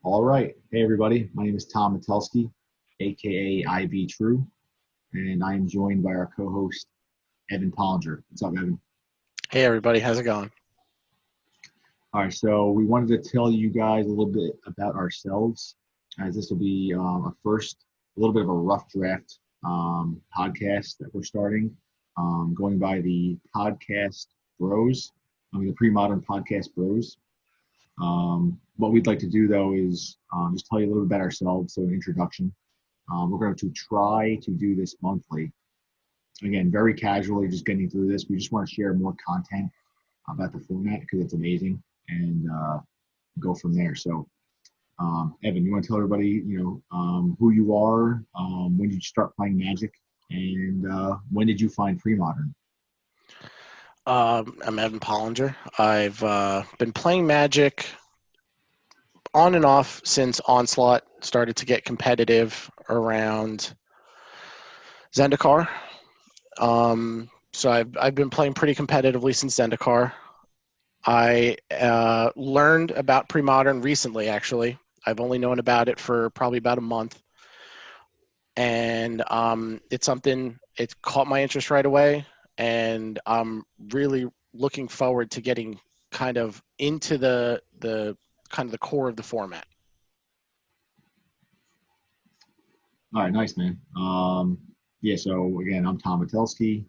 All right. Hey, everybody. My name is Tom Metelsky, aka IB True, and I am joined by our co-host, Evan Pollinger. What's up, Evan? Hey everybody, how's it going? All right. So we wanted to tell you guys a little bit about ourselves, as this will be a little bit of a rough draft podcast that we're starting, going by the podcast bros, the Premodern podcast bros. What we'd like to do, though, is just tell you a little bit about ourselves, so an introduction. We're going to try to do this monthly. Again, very casually, just getting through this. We just want to share more content about the format because it's amazing, and go from there. So, Evan, you want to tell everybody, who you are, when did you start playing Magic, and when did you find Premodern? I'm Evan Pollinger. I've been playing Magic on and off since Onslaught started to get competitive around Zendikar. So I've been playing pretty competitively since Zendikar. I learned about Premodern recently, actually. I've only known about it for probably about a month. And it caught my interest right away. And I'm really looking forward to getting kind of into the core of the format. All right, nice, man. So again, I'm Tom Metelsky.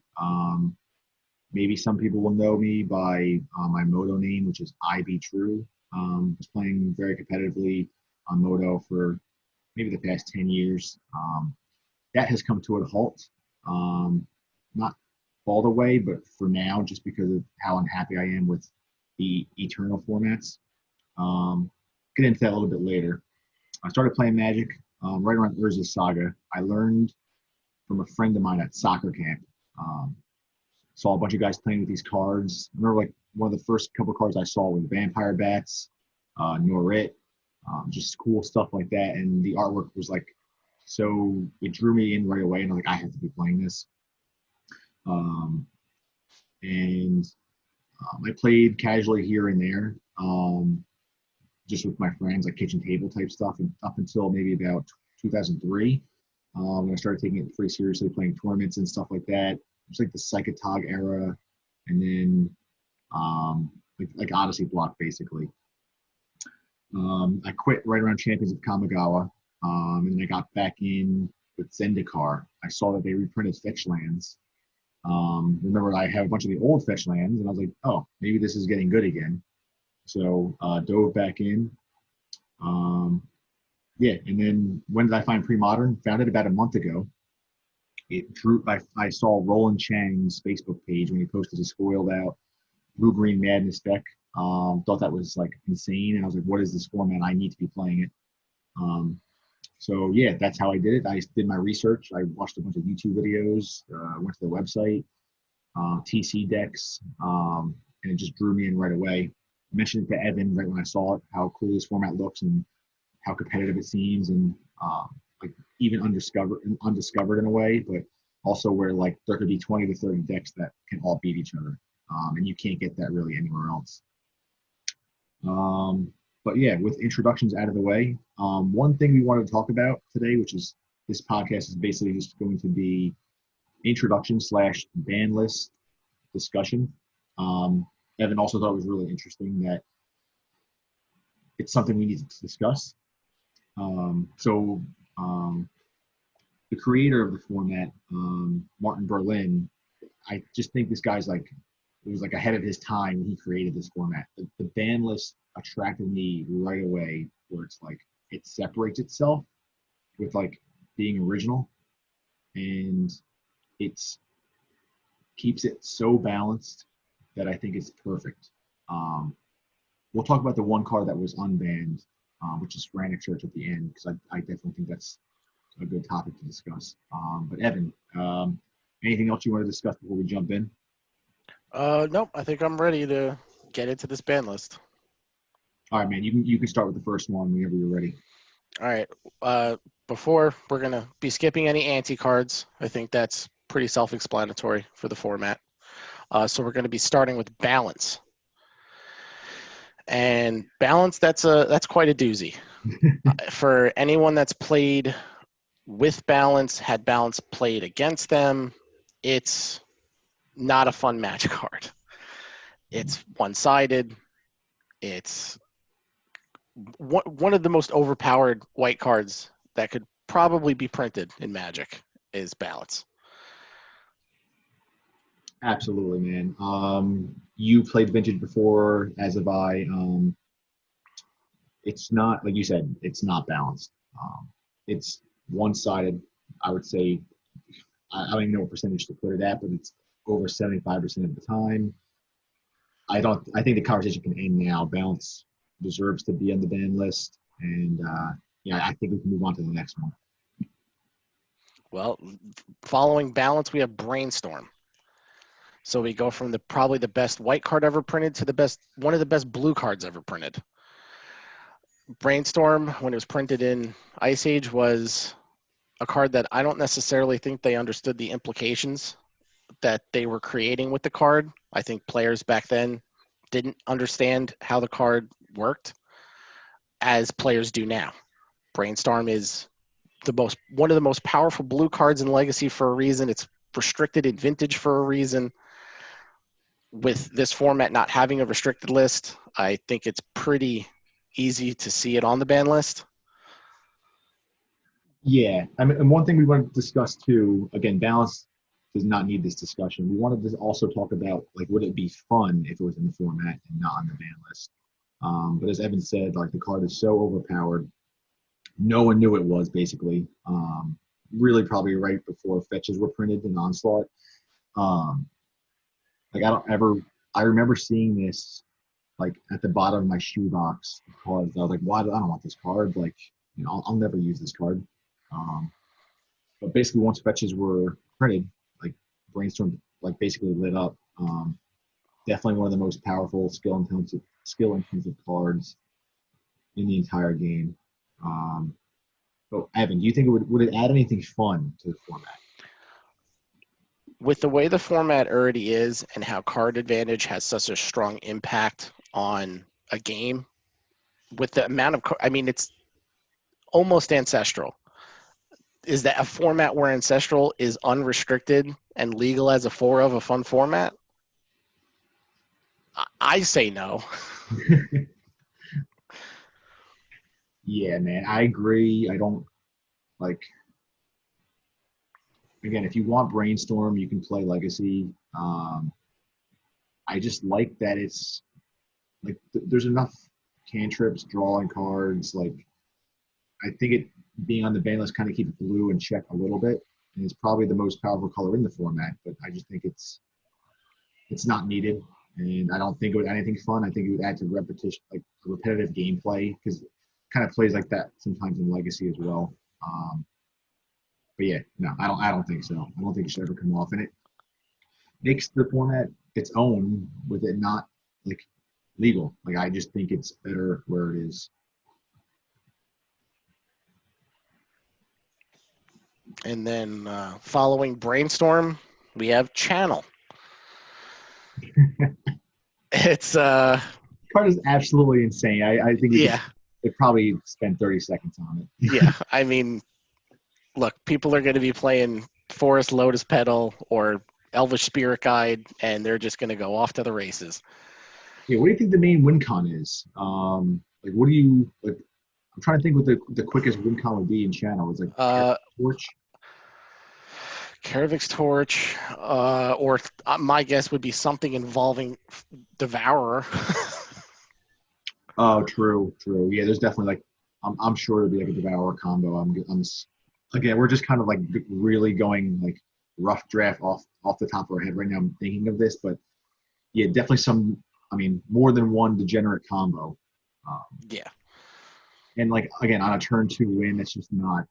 Maybe some people will know me by my Moto name, which is IB True. I was playing very competitively on Moto for maybe the past 10 years. That has come to a halt. Not all the way, but for now, just because of how unhappy I am with the Eternal formats. Get into that a little bit later. I started playing Magic right around Urza's Saga. I learned from a friend of mine at soccer camp. Saw a bunch of guys playing with these cards. I remember, like, one of the first couple of cards I saw were the Vampire Bats, Norit, just cool stuff like that. And the artwork was like, so it drew me in right away, and I'm like, I have to be playing this. I played casually here and there, just with my friends, like kitchen table type stuff, and up until maybe about 2003, when I started taking it pretty seriously, playing tournaments and stuff like that. It was like the Psychotog era, and then like Odyssey block, basically. I quit right around Champions of Kamigawa, and I got back in with Zendikar. I saw that they reprinted Fetch Lands. Remember, I have a bunch of the old Fetch Lands, and I was like, oh, maybe this is getting good again. So dove back in. And then when did I find Premodern? Found it about a month ago. I saw Roland Chang's Facebook page when he posted his foiled out Blue-Green Madness deck. Thought that was like insane, and I was like, what is this format? I need to be playing it. So that's how I did it. I did my research. I watched a bunch of YouTube videos, went to the website, TC decks, and it just drew me in right away. I mentioned it to Evan right when I saw it, how cool this format looks and how competitive it seems, and like even undiscovered in a way, but also where like there could be 20 to 30 decks that can all beat each other, and you can't get that really anywhere else. With introductions out of the way, one thing we wanted to talk about today, which is this podcast is basically just going to be introduction / ban list discussion. Evan also thought it was really interesting that it's something we need to discuss. The creator of the format, Martin Berlin, I just think this guy's like, it was like ahead of his time when he created this format. The ban list attracted me right away, where it's like it separates itself with like being original, and it's keeps it so balanced that I think it's perfect. We'll talk about the one card that was unbanned, which is Frantic Church at the end, because I definitely think that's a good topic to discuss. But Evan, anything else you want to discuss before we jump in? Nope, I think I'm ready to get into this ban list. All right, man, you can start with the first one whenever you're ready. All right. Before we're going to be skipping any anti-cards, I think that's pretty self-explanatory for the format. So we're going to be starting with balance. And balance, that's quite a doozy. For anyone that's played with balance, had balance played against them, it's not a fun Magic card. It's one-sided. It's one of the most overpowered white cards that could probably be printed in Magic is balance. Absolutely, man. You played Vintage before, as have I. It's not, like you said, it's not balanced. It's one-sided. I would say, I don't even know what percentage to put it at, but it's over 75% of the time. I think the conversation can end now. Balance deserves to be on the ban list, and yeah, I think we can move on to the next one. Well, following balance, we have Brainstorm. So we go from probably the best white card ever printed to one of the best blue cards ever printed. Brainstorm, when it was printed in Ice Age, was a card that I don't necessarily think they understood the implications that they were creating with the card. I think players back then didn't understand how the card worked as players do now. Brainstorm is one of the most powerful blue cards in Legacy for a reason. It's restricted in Vintage for a reason. With this format not having a restricted list, I think it's pretty easy to see it on the ban list. Yeah, I mean, and one thing we want to discuss too, again, balance does not need this discussion. We wanted to also talk about, like, would it be fun if it was in the format and not on the ban list? But as Evan said, like, the card is so overpowered. No one knew it was, basically. Really probably right before fetches were printed in Onslaught. Like, I remember seeing this, like, at the bottom of my shoebox because I was like, why? I don't want this card. Like, you know, I'll never use this card. But basically, once fetches were printed, like, Brainstorm, like, basically lit up. Definitely one of the most powerful skill intensive cards in the entire game. But Evan, do you think would it add anything fun to the format? With the way the format already is and how card advantage has such a strong impact on a game, with the amount of, I mean, it's almost ancestral. Is that a format where ancestral is unrestricted and legal as a a fun format? I say no. Yeah, man, I agree. I don't like. Again, if you want Brainstorm, you can play Legacy. I just like that it's like there's enough cantrips, drawing cards. Like, I think it being on the ban list kind of keeps blue in check a little bit, and it's probably the most powerful color in the format. But I just think it's not needed, and I don't think it would add anything fun. I think it would add to repetition, like repetitive gameplay, because it kind of plays like that sometimes in Legacy as well. But yeah, no, I don't think so. I don't think it should ever come off, and it makes the format its own with it not, like, legal. Like, I just think it's better where it is. And then following Brainstorm, we have Channel. It's card is absolutely insane. I think it probably spent 30 seconds on it. Yeah, I mean, look, people are going to be playing Forest Lotus Petal or Elvish Spirit Guide, and they're just going to go off to the races. Yeah, what do you think the main win con is? Like, what do you like? I'm trying to think what the quickest win con would be in Channel. It's like Torch. Karavik's Torch, or my guess would be something involving Devourer. Oh, true. Yeah, there's definitely, like, I'm sure it'd be like a Devourer combo. Again, we're just kind of like really going like rough draft off the top of our head right now. I'm thinking of this, but yeah, definitely more than one degenerate combo. Yeah. And, like, again, on a turn 2 win, that's not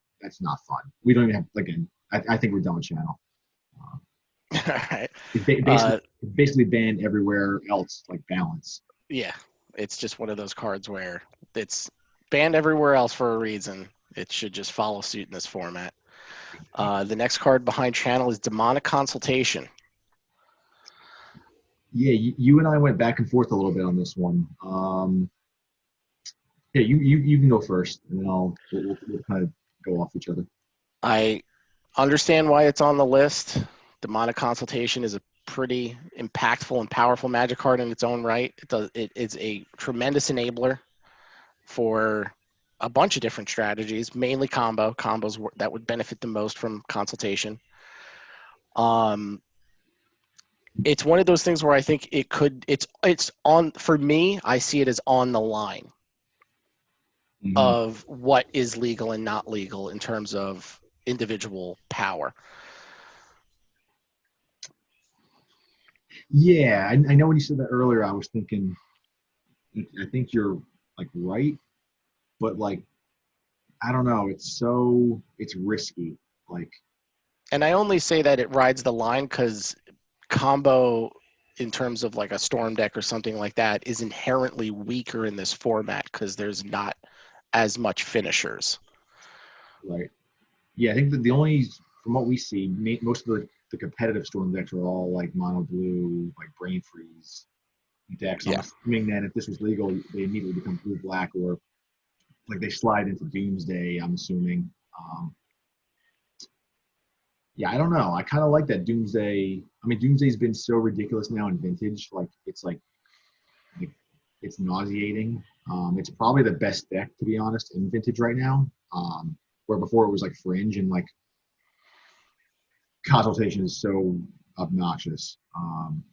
fun. We don't even have, again, I think we're done with Channel. All right. It basically banned everywhere else, like balance. Yeah, it's just one of those cards where it's banned everywhere else for a reason. It should just follow suit in this format. The next card behind Channel is Demonic Consultation. Yeah, you and I went back and forth a little bit on this one. Yeah, you can go first, and then we'll kind of go off each other. I understand why it's on the list. Demonic Consultation is a pretty impactful and powerful magic card in its own right. It is a tremendous enabler for a bunch of different strategies, mainly combos that would benefit the most from Consultation. It's one of those things where I think it's on, for me, I see it as on the line of what is legal and not legal in terms of individual power. Yeah, I know when you said that earlier, I was thinking, I think you're like right, but like, I don't know, it's risky. Like, And I only say that it rides the line because combo in terms of like a storm deck or something like that is inherently weaker in this format because there's not as much finishers. right. Yeah, I think that the only, from what we see, most of the competitive storm decks are all like mono blue, like brain freeze decks. I'm Yeah. assuming that if this was legal, they immediately become blue black, or like they slide into Doomsday. I'm assuming. Yeah, I don't know. I kind of like that Doomsday. I mean, Doomsday's been so ridiculous now in Vintage. Like it's nauseating. It's probably the best deck, to be honest, in Vintage right now. Where before it was like Fringe, and like Consultation is so obnoxious.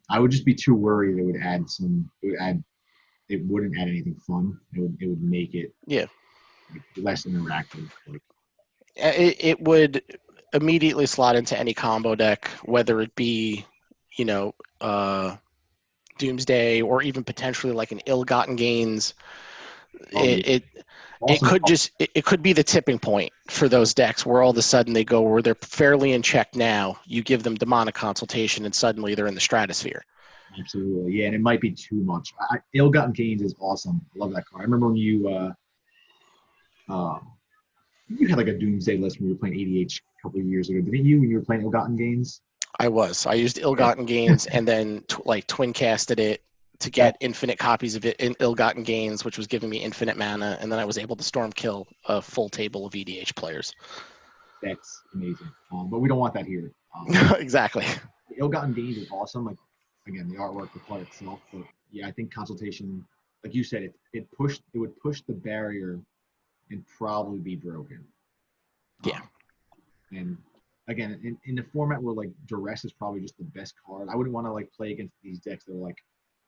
I would just be too worried it would add some. It wouldn't add anything fun. It would make it Yeah. less interactive. Like, It would immediately slot into any combo deck, whether it be, Doomsday or even potentially like an Ill-Gotten Gains. It could be the tipping point for those decks where all of a sudden they go where they're fairly in check now. You give them Demonic Consultation and suddenly they're in the stratosphere. Absolutely, yeah, and it might be too much. Ill-Gotten Gains is awesome. I love that card. I remember when you had like a Doomsday list when you were playing ADH a couple of years ago, didn't you? When you were playing Ill-Gotten Gains. I used Ill-Gotten Gains and then twin casted it to get infinite copies of it in Ill-Gotten Gains, which was giving me infinite mana, and then I was able to storm kill a full table of EDH players. That's amazing. But we don't want that here. Exactly. Ill-Gotten Gains is awesome. Like, again, the artwork, the card itself. But yeah, I think Consultation, like you said, it would push the barrier and probably be broken. Yeah. And again, in the format where like Duress is probably just the best card, I wouldn't want to like play against these decks that are like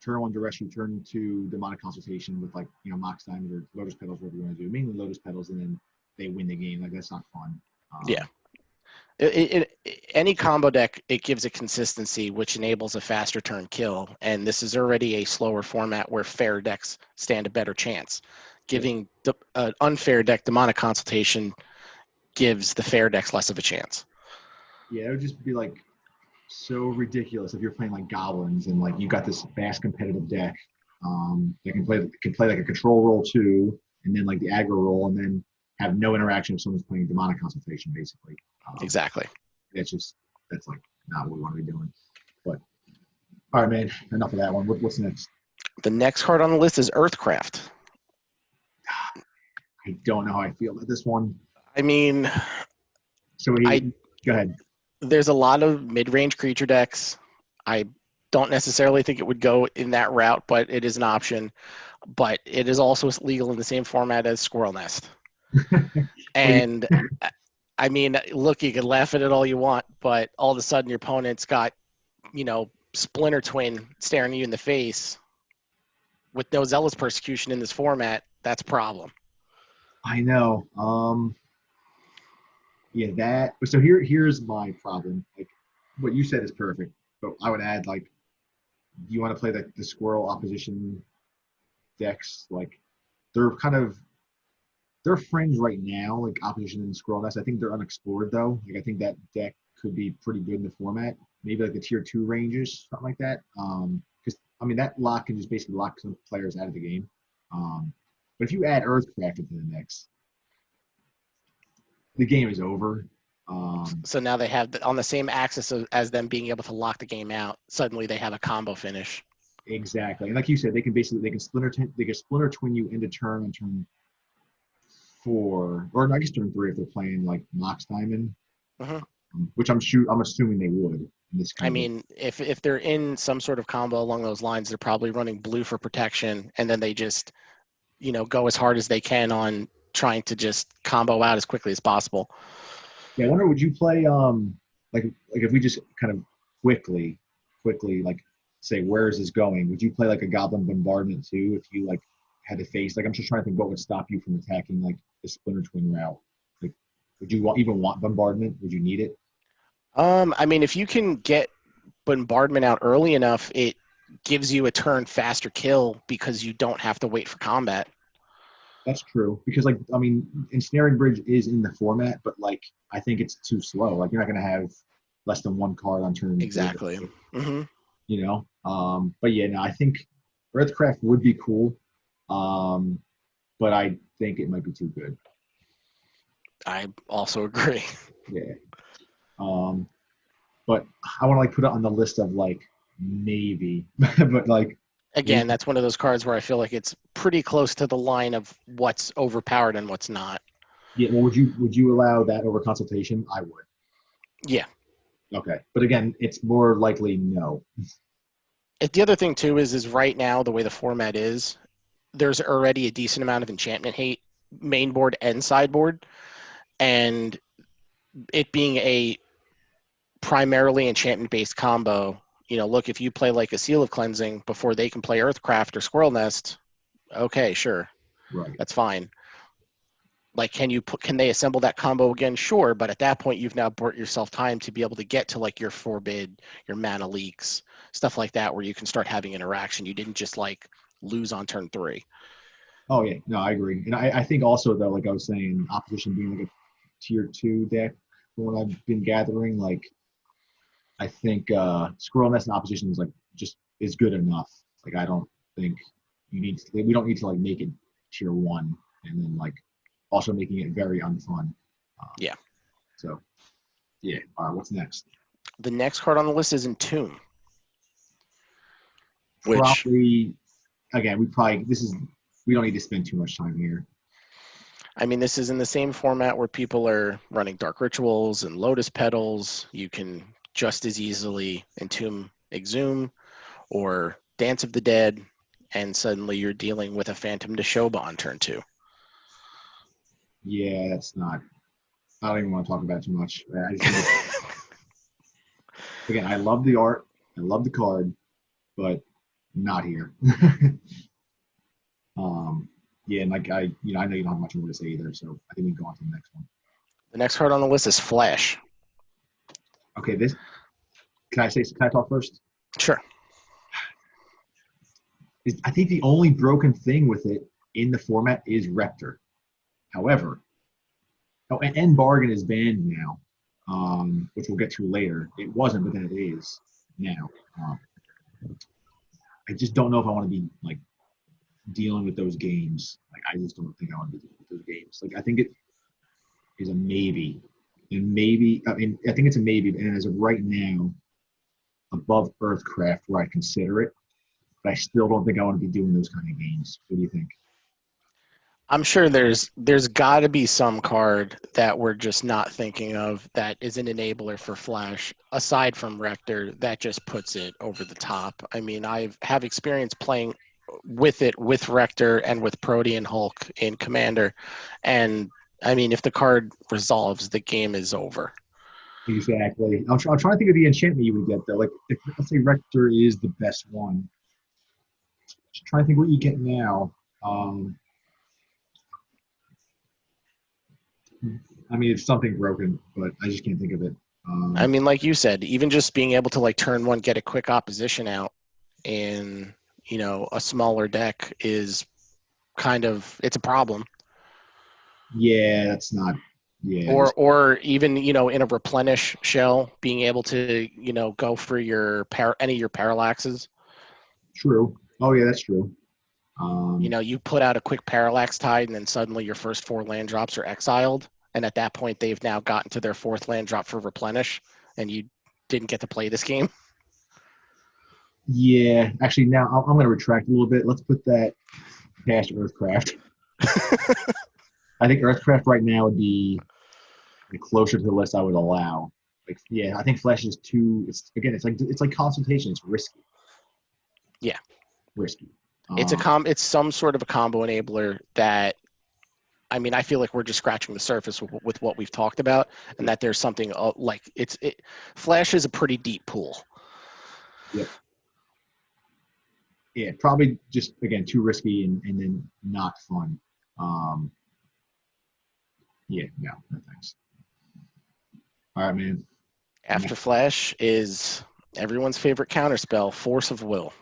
turn one Duress, you turn two Demonic Consultation with like Mox Diamonds or Lotus Petals, whatever you want to do. Mainly Lotus Petals, and then they win the game. Like, that's not fun. Yeah. Any combo deck, it gives a consistency which enables a faster turn kill, and this is already a slower format where fair decks stand a better chance. Giving an unfair deck Demonic Consultation gives the fair decks less of a chance. Yeah, it would just be like so ridiculous if you're playing like Goblins and like you got this fast competitive deck that can play like a control role too, and then like the aggro role, and then have no interaction if someone's playing Demonic Consultation, basically. Exactly. That's like not what we want to be doing. But all right, man, enough of that one. What's next? The next card on the list is Earthcraft. I don't know how I feel about this one. I mean, go ahead. There's a lot of mid-range creature decks. I don't necessarily think it would go in that route, but it is an option. But it is also legal in the same format as Squirrel Nest. And I mean, look, you can laugh at it all you want, but all of a sudden your opponent's got, Splinter Twin staring you in the face with no Zealous Persecution in this format. That's a problem. I know. Yeah, so here's my problem. Like, what you said is perfect, but I would add, like, you want to play the Squirrel opposition decks. Like, they're fringe right now, like opposition and Squirrel Nest. I think they're unexplored though. Like, I think that deck could be pretty good in the format. Maybe like the tier 2 ranges, something like that. Because I mean, that lock can just basically lock some players out of the game. But if you add Earthcraft into the mix, the game is over. So now they have on the same axis as them being able to lock the game out. Suddenly they have a combo finish. Exactly, and like you said, they can splinter twin you into turn on turn 4, or I guess turn 3 if they're playing like Mox Diamond, Hmm. which I'm assuming they would in this I kind of. mean, if they're in some sort of combo along those lines, they're probably running blue for protection, and then they just, go as hard as they can on trying to just combo out as quickly as possible. Yeah, I wonder, would you play like if we just kind of quickly like say where is this going? Would you play like a Goblin Bombardment too if you like had to face like I'm just trying to think what would stop you from attacking like the Splinter Twin route? Like, would you even want Bombardment? Would you need it? I mean, if you can get bombardment out early enough, it gives you a turn faster kill because you don't have to wait for combat. That's true because like I mean, Ensnaring Bridge is in the format, but like I think it's too slow. Like you're not gonna have less than one card on turn 3. Exactly. Mm-hmm. But yeah, no, I think Earthcraft would be cool, but I think it might be too good. I also agree. Yeah. But I want to like put it on the list of like maybe, but like Again, that's one of those cards where I feel like it's pretty close to the line of what's overpowered and what's not. yeah. Well, would you allow that over consultation? I would. Yeah. Okay, but again, it's more likely no. The other thing too is right now the way the format is, there's already a decent amount of enchantment hate main board and sideboard, and it being a primarily enchantment based combo. Look, if you play like a Seal of Cleansing before they can play Earthcraft or Squirrel Nest, okay, sure, Right. that's fine. Like, can they assemble that combo again? Sure, but at that point, you've now bought yourself time to be able to get to like your Forbid, your Mana Leaks, stuff like that, where you can start having interaction. You didn't just like lose on turn 3. Oh yeah, no, I agree, and I think also though, like I was saying, opposition being like a tier 2 deck from what I've been gathering, like I think Squirrel Nest and opposition is like just is good enough. Like I don't think we don't need to like make it tier 1 and then like also making it very unfun. Yeah. So yeah, all right, what's next? The next card on the list is Entomb. Probably again, we don't need to spend too much time here. I mean, this is in the same format where people are running Dark Rituals and Lotus Petals. You can just as easily Entomb Exhume or Dance of the Dead, and suddenly you're dealing with a Phantom Deshoba on turn 2. Yeah, that's not. I don't even want to talk about it too much. Again, I love the art, I love the card, but not here. Yeah, and like I know you don't have much more to say either, so I think we can go on to the next one. The next card on the list is Flash. Okay, can I talk first? Sure. I think the only broken thing with it in the format is Rector. However, and Bargain is banned now, which we'll get to later. It wasn't, but then it is now. I just don't know if I want to be like dealing with those games. Like I just don't think I want to be dealing with those games. Like I think it is a maybe, and maybe I think it's a maybe. And as of right now, above Earthcraft, where I consider it, but I still don't think I want to be doing those kind of games. What do you think? I'm sure there's got to be some card that we're just not thinking of that is an enabler for Flash, aside from Rector, that just puts it over the top. I mean, I have experience playing with it with Rector and with Protean Hulk in Commander, and I mean, if the card resolves, the game is over. Exactly. I'm trying to think of the enchantment you would get though. Like, let's say Rector is the best one. Just trying to think what you get now. I mean, it's something broken, but I just can't think of it. I mean, like you said, even just being able to like turn 1, get a quick opposition out in a smaller deck is kind of it's a problem. Yeah, that's not. Yeah. Or even in a replenish shell, being able to go for your any of your parallaxes. True. Oh yeah, that's true. You put out a quick parallax tide, and then suddenly your first 4 land drops are exiled, and at that point they've now gotten to their 4th land drop for replenish, and you didn't get to play this game. Yeah, actually, now I'm going to retract a little bit. Let's put that past Earthcraft. I think Earthcraft right now would be closer to the list I would allow. Like, yeah, I think Flash is too. It's like consultation. It's risky. Yeah, Risky. it's some sort of a combo enabler that. I mean, I feel like we're just scratching the surface with what we've talked about, and that there's something like Flash is a pretty deep pool. Yep. Yeah, probably just again too risky and then not fun. Yeah, no thanks. All right, man. After Flash is everyone's favorite counterspell, Force of Will.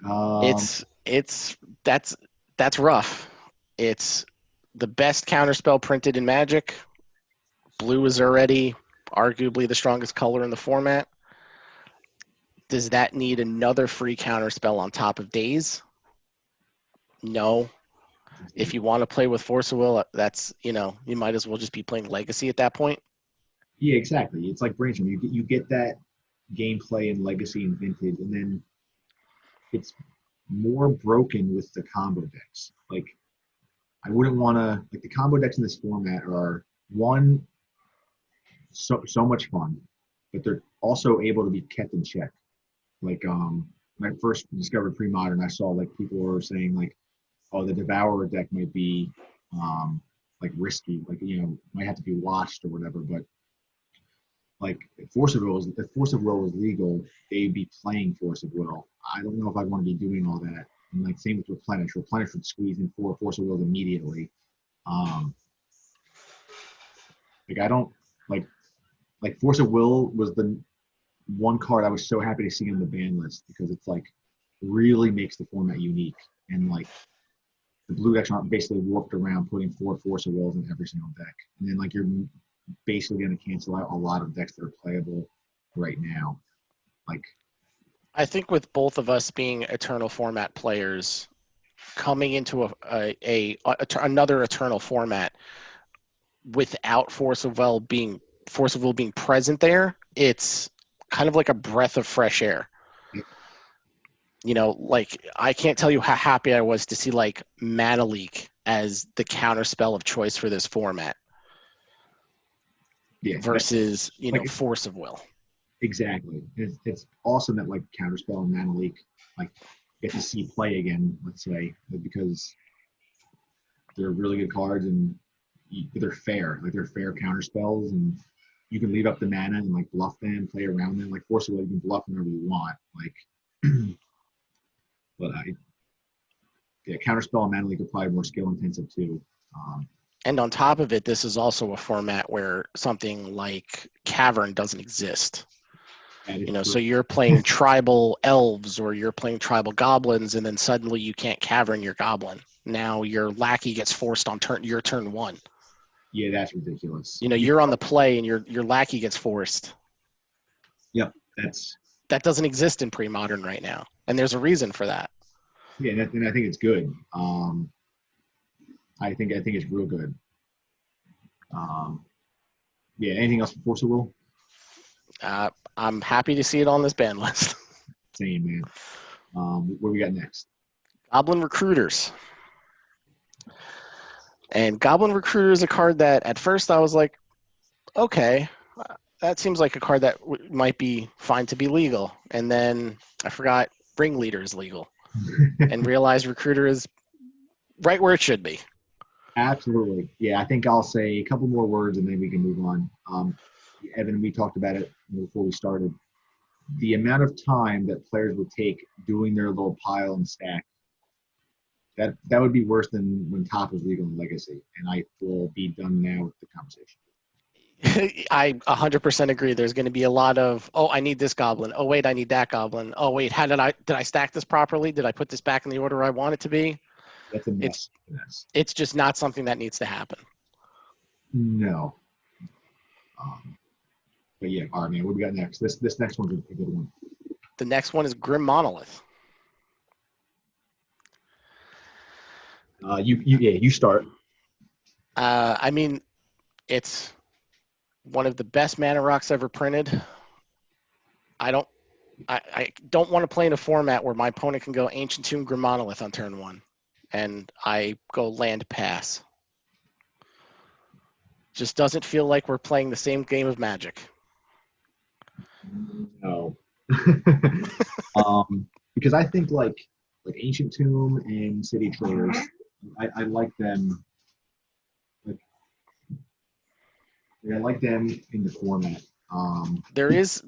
That's rough. It's the best counterspell printed in Magic. Blue is already arguably the strongest color in the format. Does that need another free counterspell on top of Daze? No. If you want to play with Force of Will, that's, you might as well just be playing Legacy at that point. Yeah, exactly. It's like Brainstorm. You get that gameplay in Legacy and Vintage, and then it's more broken with the combo decks. Like, I wouldn't want to, like, the combo decks in this format are one, so much fun, but they're also able to be kept in check. Like, when I first discovered Premodern, I saw like people were saying like, oh, the Devourer deck might be like risky, like, might have to be watched or whatever. But like, if Force of Will was legal, they'd be playing Force of Will. I don't know if I'd want to be doing all that. And like, same with Replenish. Replenish would squeeze in 4 Force of Wills immediately. Like, I don't like Force of Will was the one card I was so happy to see on the ban list, because it's like really makes the format unique, and like the blue decks aren't basically warped around putting 4 Force of Wills in every single deck, and then like you're basically going to cancel out a lot of decks that are playable right now. Like, I think with both of us being Eternal format players, coming into another Eternal format without Force of Will being present there, it's kind of like a breath of fresh air. Like, I can't tell you how happy I was to see like Mana Leak as the counter spell of choice for this format. Yeah, versus Force of Will. Exactly. It's awesome that like Counterspell and Mana Leak like get to see play again, let's say, because they're really good cards, and they're fair. Like, they're fair counterspells, and you can leave up the mana and like bluff them, play around them. Like Force of Will, you can bluff whenever you want. Like, but Counterspell and Mana Leak are probably more skill intensive too. And on top of it, this is also a format where something like Cavern doesn't exist. So you're playing tribal elves or you're playing tribal goblins, and then suddenly you can't Cavern your goblin. Now your lackey gets forced on your turn 1. Yeah, that's ridiculous. You're on the play and your lackey gets forced. Yep, that doesn't exist in Premodern right now, and there's a reason for that. Yeah, and I think it's good. I think it's real good. Yeah, anything else for Force of Will? I'm happy to see it on this ban list. Same, man. What we got next? Goblin Recruiters. And Goblin Recruiter is a card that at first I was like, okay, that seems like a card that might be fine to be legal. And then I forgot Ringleader is legal and realized Recruiter is right where it should be. Absolutely. Yeah, I think I'll say a couple more words and then we can move on. Evan, we talked about it before we started. The amount of time that players would take doing their little pile and stack, that would be worse than when Top was legal in Legacy. And I will be done now with the conversation. I 100% agree. There's going to be a lot of, oh, I need this goblin. Oh, wait, I need that goblin. Oh, wait, did I stack this properly? Did I put this back in the order I want it to be? That's a mess. It's just not something that needs to happen. No. But yeah, all right, man. What we got next? This next one's a good one. The next one is Grim Monolith. You start. I mean, it's one of the best mana rocks ever printed. I don't want to play in a format where my opponent can go Ancient Tomb Grim Monolith on turn 1. and I go land pass. Just doesn't feel like we're playing the same game of Magic. No. Because I think like Ancient Tomb and City Traders, I like them. I like them in the format. There's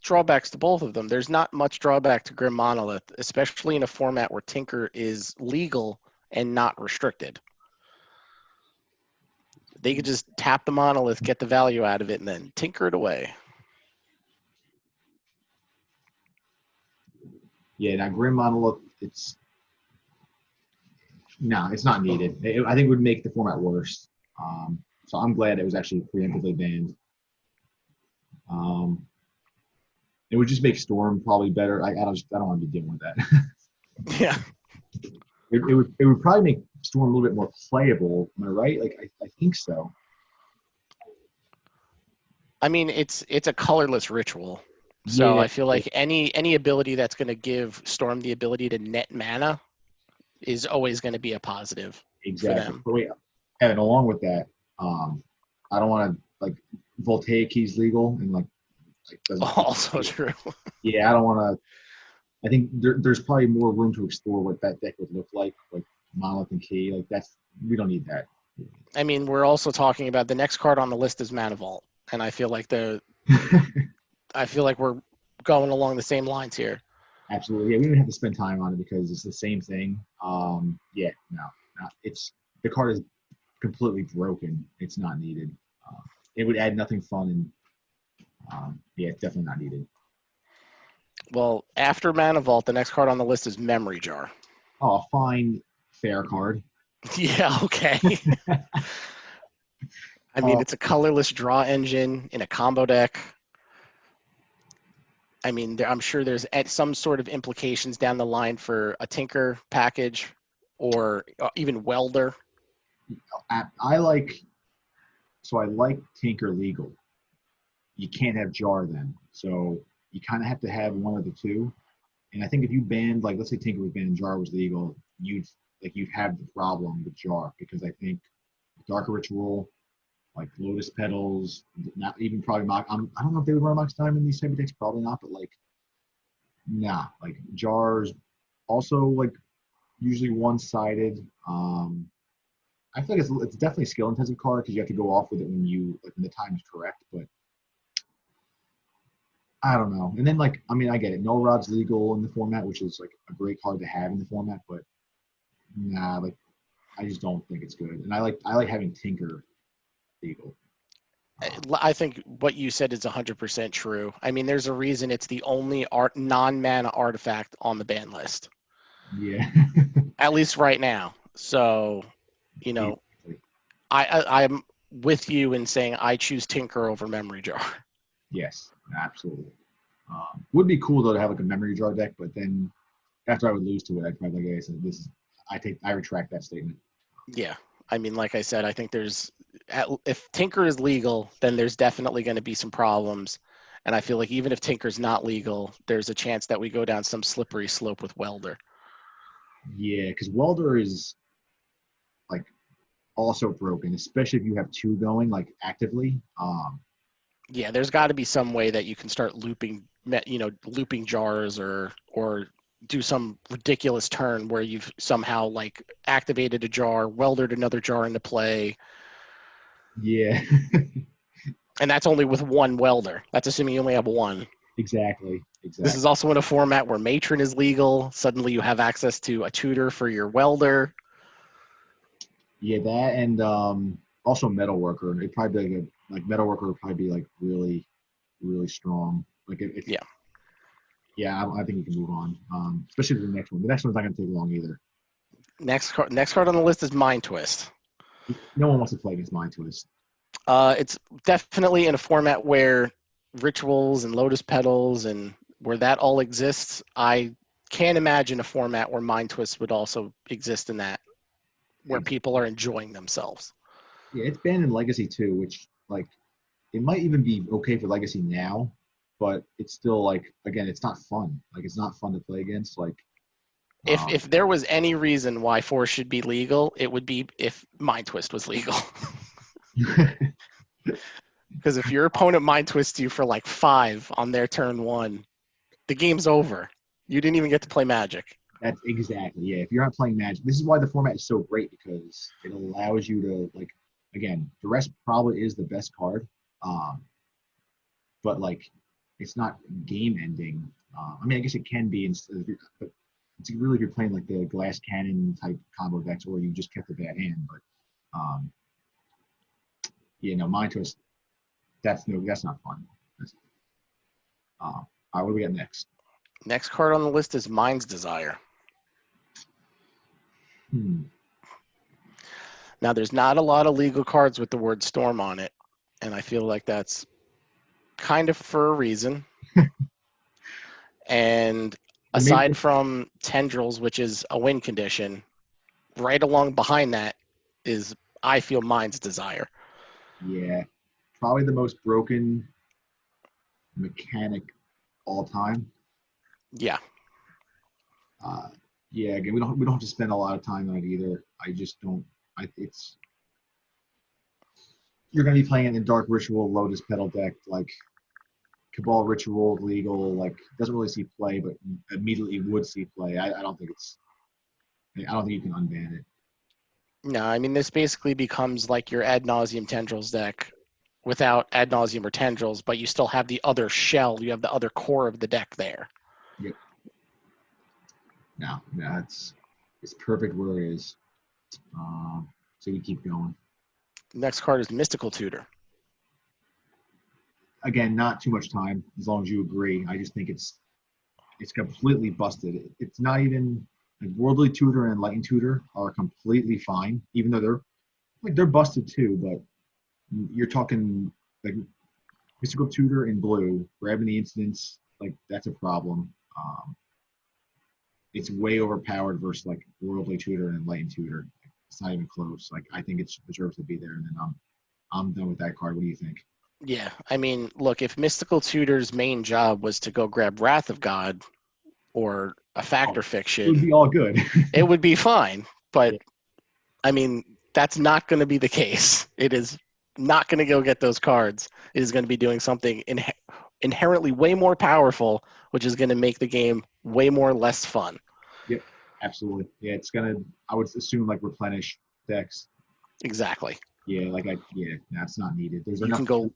drawbacks to both of them. There's not much drawback to Grim Monolith, especially in a format where Tinker is legal and not restricted. They could just tap the Monolith, get the value out of it, and then tinker it away. Yeah, now Grim Monolith, it's not needed. I think it would make the format worse. So I'm glad it was actually preemptively banned. It would just make Storm probably better. I don't want to be dealing with that. Yeah. It would probably make Storm a little bit more playable. Am I right? Like I think so. I mean, it's a colorless ritual. So yeah. I feel like any ability that's going to give Storm the ability to net mana is always going to be a positive for them. But wait, and along with that, I don't want to like Voltaic Key's legal and like also true. Yeah, I don't want to. I think there's probably more room to explore what that deck would look like Monolith and Key. Like we don't need that. I mean, we're also talking about the next card on the list is Mana Vault, and I feel like we're going along the same lines here. Absolutely, yeah. We don't have to spend time on it because it's the same thing. It's the card is completely broken. It's not needed. It would add nothing fun, and it's definitely not needed. Well, after Mana Vault, the next card on the list is Memory Jar. Oh, fine, fair card. Yeah, okay. I mean, it's a colorless draw engine in a combo deck. I mean, I'm sure there's some sort of implications down the line for a Tinker package or even Welder. I like Tinker legal. You can't have Jar then. So you kind of have to have one of the two. And I think if you banned, like, let's say Tinker was banned and Jar was legal, you'd have the problem with Jar because I think Dark Ritual, like Lotus Petals, not even probably I don't know if they would run Mox Time in these type of decks, probably not, but like Jar's also like usually one-sided. I feel like it's definitely a skill-intensive card because you have to go off with it when the time is correct, but I don't know. And then I get it. No Rod's legal in the format, which is like a great card to have in the format, but I just don't think it's good. And I like having Tinker legal. I think what you said is 100% true. I mean, there's a reason it's the only non-mana artifact on the ban list. Yeah. At least right now. So, I'm with you in saying I choose Tinker over Memory Jar. Yes, absolutely. Would be cool though to have like a Memory Jar deck, but then after I would lose to it, I'd probably I retract that statement. Yeah. I mean, like I said, I think if Tinker is legal, then there's definitely going to be some problems. And I feel like even if Tinker's not legal, there's a chance that we go down some slippery slope with Welder. Yeah, because Welder is like also broken, especially if you have two going like actively. Yeah, there's got to be some way that you can start looping jars or do some ridiculous turn where you've somehow like activated a jar, welded another jar into play. Yeah. And that's only with one welder. That's assuming you only have one. Exactly. This is also in a format where Matron is legal. Suddenly you have access to a tutor for your welder. Yeah, that and also Metalworker. It'd probably be Metalworker would probably be like really, really strong. Yeah, I think you can move on. Especially the next one. The next one's not going to take long either. Next card on the list is Mind Twist. No one wants to play against Mind Twist. It's definitely in a format where rituals and Lotus Petals and where that all exists. I can't imagine a format where Mind Twist would also exist in that, where people are enjoying themselves. Yeah, it's banned in Legacy too, which it might even be okay for Legacy now, but it's still again, it's not fun. It's not fun to play against. If there was any reason why force should be legal, it would be if Mind Twist was legal. Because if your opponent Mind Twists you for like 5 on their turn 1, the game's over. You didn't even get to play Magic. That's exactly, yeah. If you're not playing Magic, this is why the format is so great, because it allows you to, like, again, Duress probably is the best card, but like, it's not game ending. I mean, I guess it can be, but it's really if you're playing like the glass cannon type combo decks, or you just kept a bad hand. But Mind Twist, that's not fun. All right, what do we got next? Next card on the list is Mind's Desire. Now, there's not a lot of legal cards with the word storm on it, and I feel like that's kind of for a reason. And aside from Tendrils, which is a win condition, right along behind that is, I feel, Mind's Desire. Yeah, probably the most broken mechanic all time. Yeah. Yeah, again, we don't have to spend a lot of time on it either. I just don't. You're going to be playing it in Dark Ritual, Lotus Petal deck, like Cabal Ritual, legal, like doesn't really see play, but immediately would see play. I don't think you can unban it. No, I mean, this basically becomes like your Ad Nauseam Tendrils deck without Ad Nauseam or Tendrils, but you still have the other shell. You have the other core of the deck there. Yep. No, it's perfect where it is. So we keep going. Next card is Mystical Tutor. Again, not too much time, as long as you agree. I just think it's completely busted. It's not even like Worldly Tutor and Enlightened Tutor are completely fine, even though they're busted too. But you're talking like Mystical Tutor in blue, grabbing the incidents, like that's a problem. It's way overpowered versus like Worldly Tutor and Enlightened Tutor. It's not even close. Like I think it deserves to be there, and then I'm done with that card. What do you think? Yeah, I mean, look, if Mystical Tutor's main job was to go grab Wrath of God or a Factor Fiction, it would be all good. It would be fine. But, yeah. I mean, that's not going to be the case. It is not going to go get those cards. It is going to be doing something inherently way more powerful, which is going to make the game way more less fun. Yep, absolutely. Yeah, it's going to, I would assume, like, replenish decks. Exactly. Yeah, that's not needed. There's you enough. Can go,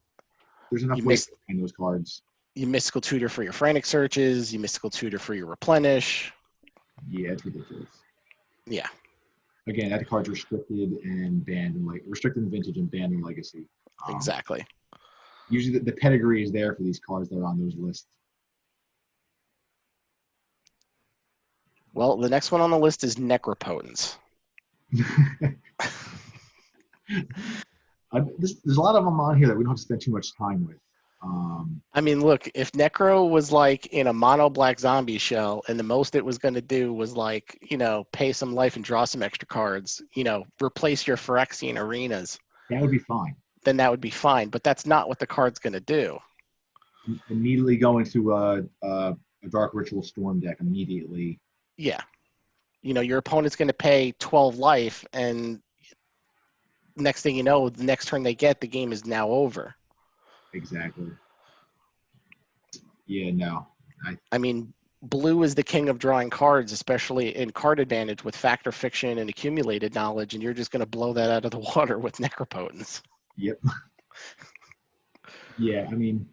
there's enough ways to find those cards. You Mystical Tutor for your Frantic Searches. You Mystical Tutor for your Replenish. Yeah, it's ridiculous. Yeah. Again, that card's restricted and banned in restricted in Vintage and banned in Legacy. Exactly. Usually the pedigree is there for these cards that are on those lists. Well, the next one on the list is Necropotence. There's a lot of them on here that we don't have to spend too much time with. I mean, look, if Necro was like in a mono black zombie shell and the most it was going to do was like, pay some life and draw some extra cards, replace your Phyrexian arenas. That would be fine. Then that would be fine. But that's not what the card's going to do. Immediately go into a Dark Ritual Storm deck immediately. Yeah. Your opponent's going to pay 12 life, and next thing you know, the next turn they get, the game is now over. Exactly. Yeah, no. I mean, blue is the king of drawing cards, especially in card advantage with Factor Fiction and accumulated knowledge, and you're just going to blow that out of the water with Necropotence. Yep. Yeah, I mean,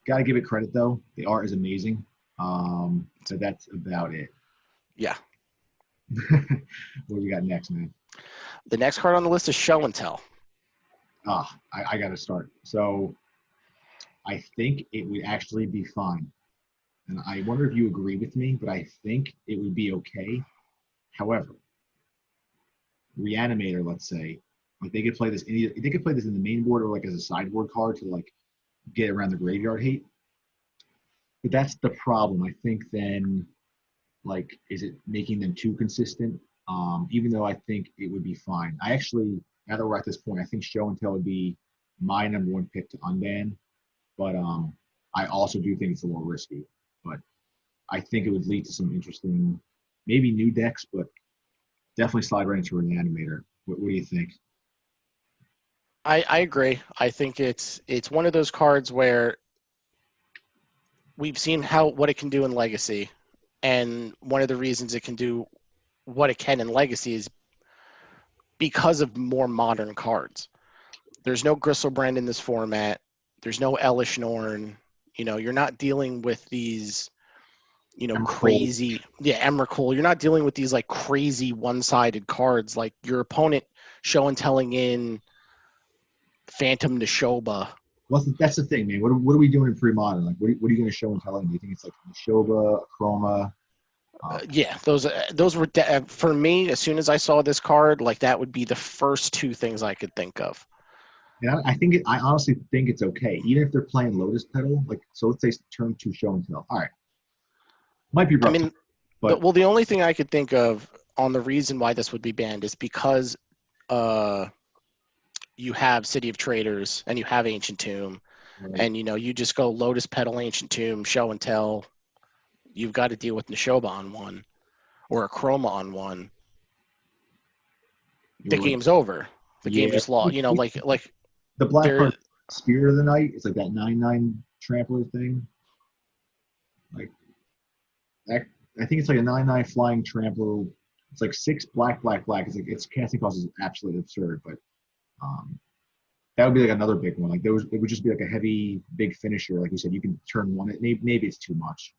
got to give it credit, though. The art is amazing. So that's about it. Yeah. What do we got next, man? The next card on the list is Show and Tell. I got to start. So I think it would actually be fine. And I wonder if you agree with me, but I think it would be okay. However, Reanimator, let's say, like they could play this in the main board or like as a sideboard card to like get around the graveyard hate. But that's the problem. I think then, like, is it making them too consistent? Even though I think it would be fine. I actually, now that we're at this point, I think Show and Tell would be my number one pick to unban. But I also do think it's a little risky. But I think it would lead to some interesting maybe new decks, but definitely slide right into Reanimator. What do you think? I agree. I think it's one of those cards where we've seen what it can do in Legacy, and one of the reasons it can do what it can in Legacy is because of more modern cards. There's no Gristlebrand in this format. There's no Elish Norn. You're not dealing with these, crazy, Emrakul. You're not dealing with these like crazy one-sided cards like your opponent show and telling in Phantom Neshoba. Well, that's the thing, man. What are we doing in Premodern? Like, what are you going to show and tell? Do you think it's like Neshoba, Chroma? Those were for me. As soon as I saw this card, like that would be the first two things I could think of. And I honestly think it's okay, even if they're playing Lotus Petal. Like, so let's say turn 2 show and tell. All right, might be rough. But the only thing I could think of on the reason why this would be banned is because you have City of Traders and you have Ancient Tomb, right. And you just go Lotus Petal, Ancient Tomb, show and tell. You've got to deal with Neshoba on one or a Chroma on one. The game's over. The game just lost. Like the black card, Spirit of the Night. It's like that 9/9 trampler thing. Like that, I think it's like a 9/9 flying trampler. It's like 6 black. It's like its casting cost is absolutely absurd, but that would be like another big one. Like it would just be like a heavy, big finisher. Like you said, you can turn one. Maybe it's too much.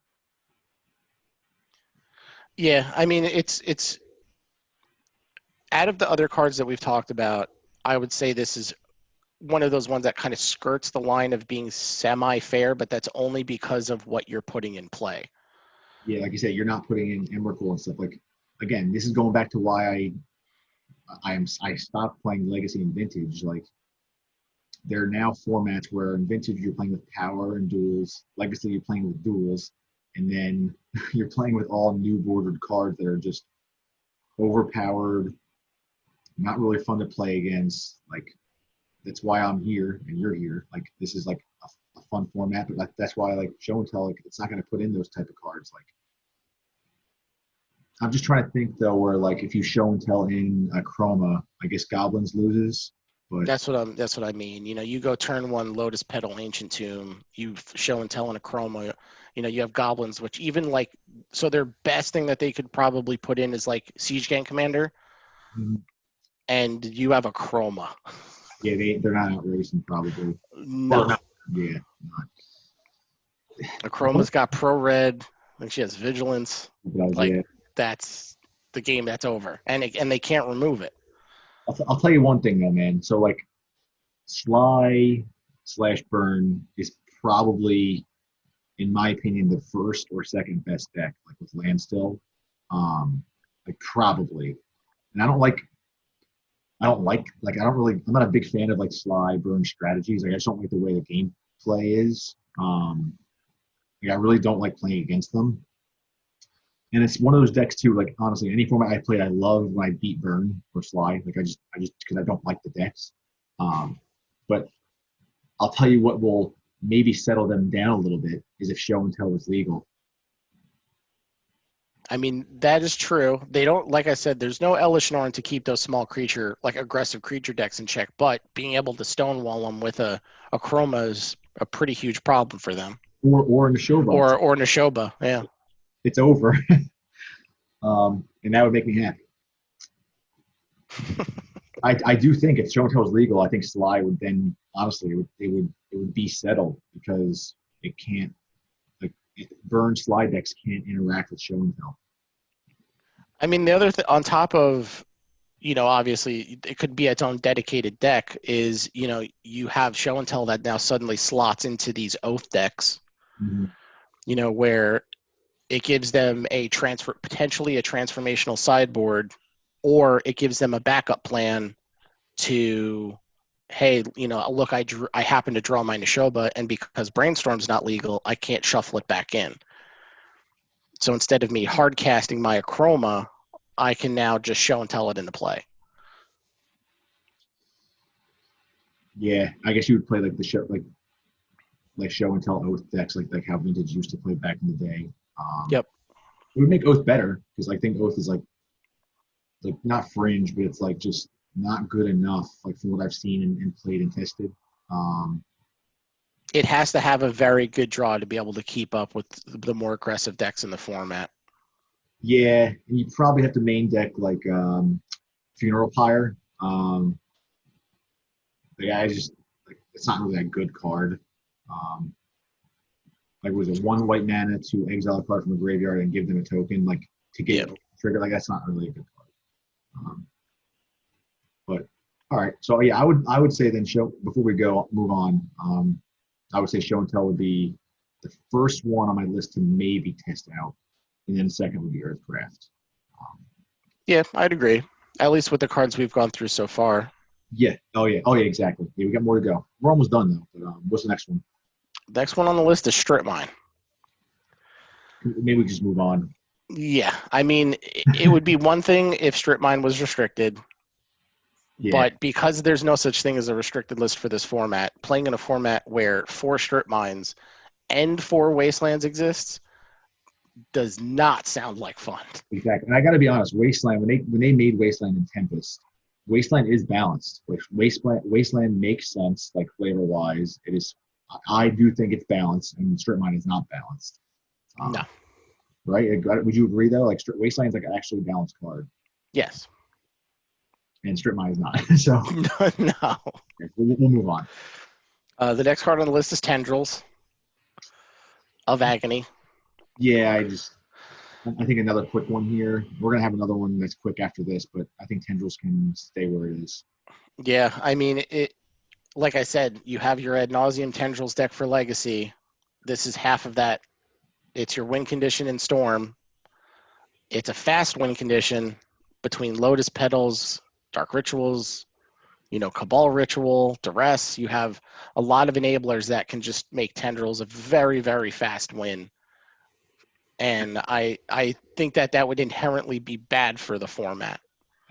Yeah, I mean it's out of the other cards that we've talked about, I would say this is one of those ones that kind of skirts the line of being semi-fair, but that's only because of what you're putting in play. Yeah, like you said, you're not putting in Emrakul and stuff. Like, again, this is going back to why I stopped playing Legacy and Vintage. Like, there are now formats where in Vintage you're playing with power and duels. Legacy you're playing with duels, and then you're playing with all new bordered cards that are just overpowered, not really fun to play against. Like, that's why I'm here and you're here. Like, this is like a fun format, but that's why I like show and tell. Like, it's not going to put in those type of cards. Like, I'm just trying to think though, where like if you show and tell in a Chroma, I guess Goblins loses. But that's what I mean. You go turn 1 Lotus Petal, Ancient Tomb. You show and tell in a Chroma. You have Goblins, which even like, so their best thing that they could probably put in is like Siege Gang Commander, and you have a Chroma. Yeah, they're not outracing probably. No. Not. A Chroma's got Pro Red. I think she has Vigilance. That's the game that's over, and they can't remove it. I'll tell you one thing though, man. So like, Sly/Burn is probably, in my opinion, the first or second best deck, like with land still. Like probably. And I'm not a big fan of like Sly Burn strategies. Like, I just don't like the way the gameplay is. Like, I really don't like playing against them. And it's one of those decks too. Like, honestly, any format I played, I love when I beat Burn or Sly. Like, I just because I don't like the decks. But I'll tell you what will maybe settle them down a little bit is if show and tell was legal. I mean, that is true. They don't, like I said, there's no Elish Norn to keep those small creature, like aggressive creature decks in check, but being able to stonewall them with a Chroma is a pretty huge problem for them. Or Neshoba. Or Neshoba, yeah. It's over. And that would make me happy. I do think if show and tell was legal, I think Sly would then, honestly, it would be settled because it can't, Burn Sly decks can't interact with show and tell. I mean, the other on top of, obviously it could be its own dedicated deck is, you have show and tell that now suddenly slots into these oath decks, where it gives them potentially a transformational sideboard, or it gives them a backup plan to, hey, look, I happen to draw my Neshoba, and because Brainstorm's not legal, I can't shuffle it back in. So instead of me hard casting my Chroma, I can now just show and tell it into play. Yeah, I guess you would play like the show, like show and tell oath decks, like how Vintage used to play back in the day. Yep. It would make Oath better because I think Oath is like not fringe, but it's like just not good enough, like from what I've seen and played and tested. It has to have a very good draw to be able to keep up with the more aggressive decks in the format. Yeah, and you probably have to main deck like Funeral Pyre. The guy just like it's not really a good card. Um, like was it 1 white mana to exile a card from the graveyard and give them a token like to get trigger? Like that's not really a good card. But all right, so yeah, I would say then show before we go move on. I would say show and tell would be the first one on my list to maybe test out, and then the second would be Earthcraft. Yeah, I'd agree. At least with the cards we've gone through so far. Yeah. Oh yeah. Exactly. Yeah, we got more to go. We're almost done though. But what's the next one? Next one on the list is Strip Mine. Maybe we just move on. Yeah, I mean, it would be one thing if Strip Mine was restricted. Yeah. But because there's no such thing as a restricted list for this format, playing in a format where 4 Strip Mines and 4 Wastelands exists does not sound like fun. Exactly. And I got to be honest, Wasteland, when they made Wasteland and Tempest, Wasteland is balanced. Like Wasteland makes sense, like flavor-wise. It is. I do think it's balanced, and Strip Mine is not balanced. No. Right? Would you agree, though? Like, Wasteland is like an actually balanced card. Yes. And Strip Mine is not. So no. We'll move on. The next card on the list is Tendrils of Agony. Yeah, I think another quick one here. We're going to have another one that's quick after this, but I think Tendrils can stay where it is. Yeah, I mean, like I said, you have your ad nauseum Tendrils deck for Legacy. This is half of that. It's your win condition in Storm. It's a fast win condition between Lotus Petals, Dark Rituals, Cabal Ritual, Duress. You have a lot of enablers that can just make Tendrils a very, very fast win. And I think that would inherently be bad for the format.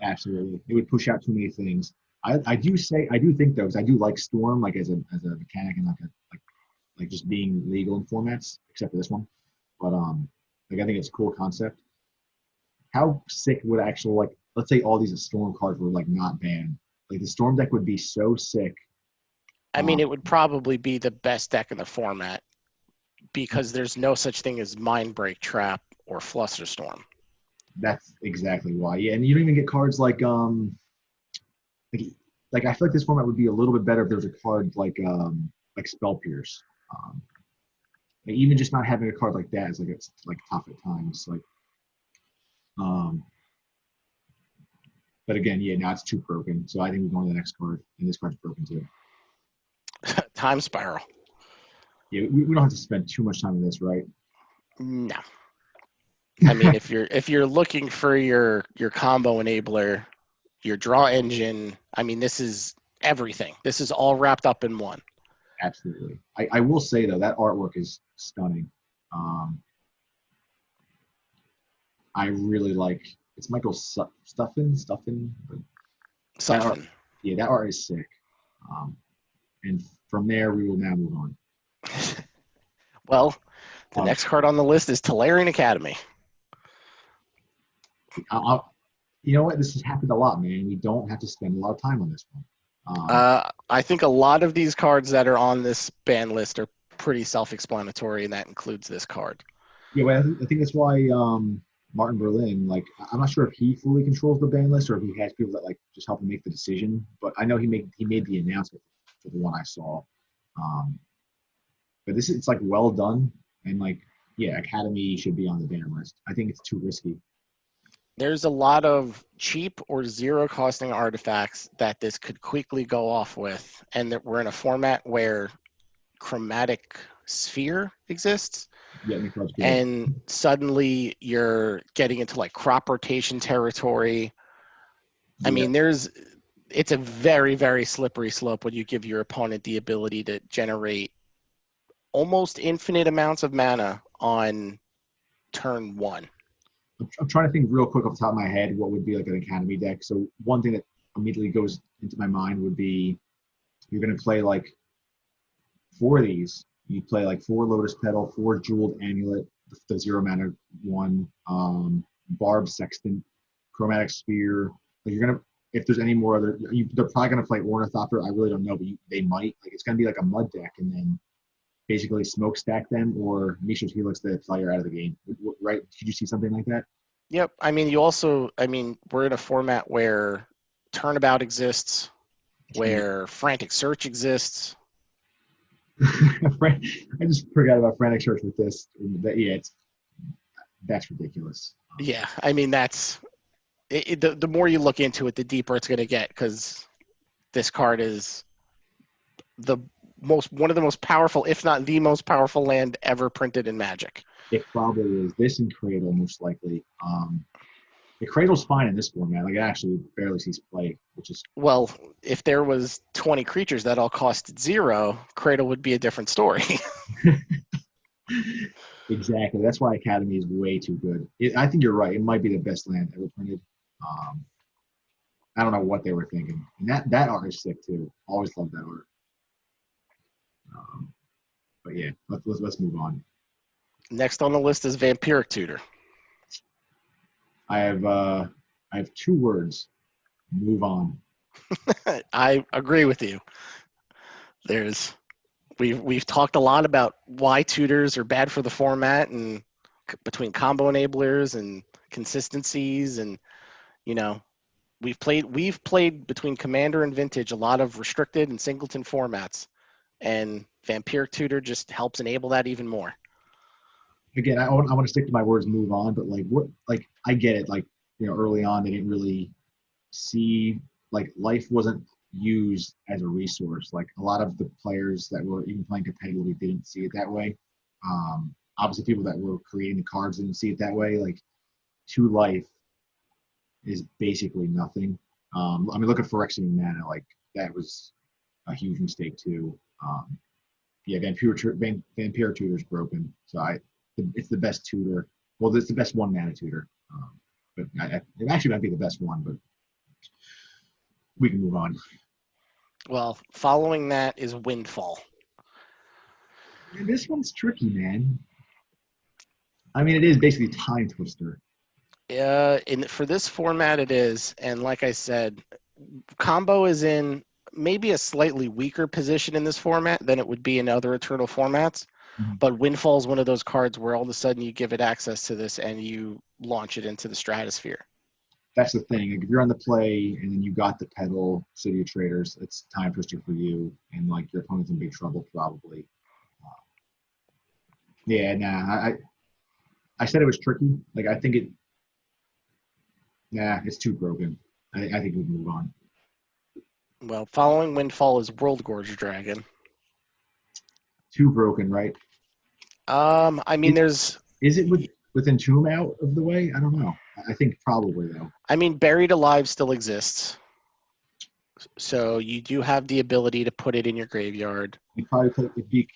Absolutely. It would push out too many things. I do think though, because I do like Storm like as a mechanic and like just being legal in formats, except for this one. But like I think it's a cool concept. How sick would actually like let's say all these Storm cards were like not banned. Like the Storm deck would be so sick. I mean, it would probably be the best deck in the format because there's no such thing as Mindbreak Trap or Flusterstorm. That's exactly why. Yeah, and you don't even get cards like I feel like this format would be a little bit better if there was a card like Spell Pierce. Like even just not having a card like that is like it's like tough at times. Like but again, yeah, now it's too broken. So I think we go on to the next card, and this card's broken too. Time Spiral. Yeah, we don't have to spend too much time on this, right? No. I mean, if you're looking for your combo enabler, your draw engine, I mean, this is everything. This is all wrapped up in one. Absolutely. I will say though that artwork is stunning. I really like. It's Michael Stuffin. Stuffin. Yeah, that art is sick. And from there, we will now move on. Well, the next card on the list is Talarian Academy. You know what? This has happened a lot, man. We don't have to spend a lot of time on this one. I think a lot of these cards that are on this ban list are pretty self-explanatory, and that includes this card. Yeah, well, I think that's why Martin Berlin, like, I'm not sure if he fully controls the ban list or if he has people that like just help him make the decision. But I know he made the announcement for the one I saw. But it's like well done, and like yeah, Academy should be on the ban list. I think it's too risky. There's a lot of cheap or zero costing artifacts that this could quickly go off with, and that we're in a format where Chromatic Sphere exists. Yeah, and suddenly you're getting into like crop rotation territory. I mean, it's a very, very slippery slope when you give your opponent the ability to generate almost infinite amounts of mana on turn one. I'm trying to think real quick off the top of my head what would be like an Academy deck. So one thing that immediately goes into my mind would be you're going to play like 4 of these. You play like 4 Lotus Petal, 4 Jeweled Amulet, the 0-mana one, Barb Sextant, Chromatic Sphere. Like you're gonna, if there's any more other, they're probably gonna play Ornithopter. I really don't know, but they might. Like it's gonna be like a mud deck, and then basically smokestack them or Mishra's Helix the player out of the game. Right? Could you see something like that? Yep. I mean, we're in a format where Turnabout exists, where Frantic Search exists. I just forgot about Frantic Search with this. That's ridiculous. Yeah, I mean the more you look into it, the deeper it's going to get, because this card is one of the most powerful, if not the most powerful land ever printed in Magic. It probably is. This and Cradle most likely. The Cradle's fine in this format. Like it actually barely sees play, which is well. If there was 20 creatures that all cost 0, Cradle would be a different story. Exactly. That's why Academy is way too good. I think you're right. It might be the best land ever printed. I don't know what they were thinking. And that art is sick too. Always loved that art. But yeah, let's move on. Next on the list is Vampiric Tutor. I have 2 words. Move on. I agree with you. We've talked a lot about why tutors are bad for the format, and between combo enablers and consistencies, and we've played between Commander and Vintage a lot of restricted and singleton formats, and Vampiric Tutor just helps enable that even more. Again, I want to stick to my words. Move on, but I get it. Like early on they didn't really see life wasn't used as a resource. Like a lot of the players that were even playing competitively didn't see it that way. Obviously, people that were creating the cards didn't see it that way. Like 2 life is basically nothing. Look at Phyrexian Mana. Like that was a huge mistake too. Vampiric Tutor is broken. So it's the best tutor. Well, it's the best 1-mana tutor. But it actually might be the best one. But we can move on. Well, following that is Windfall. This one's tricky, man. It is basically Time Twister. For this format, it is, and like I said, combo is in maybe a slightly weaker position in this format than it would be in other Eternal formats. Mm-hmm. But Windfall is one of those cards where all of a sudden you give it access to this and you launch it into the stratosphere. That's the thing. Like if you're on the play and then you got the pedal City of Traders, it's Time Twister for you, and your opponent's in big trouble probably. I said it was tricky. I think it's too broken. I think we can move on. Well, following Windfall is World Gorge Dragon. Too broken, right? Is it within Tomb out of the way? I don't know. I think probably though. Buried Alive still exists, so you do have the ability to put it in your graveyard. You'd probably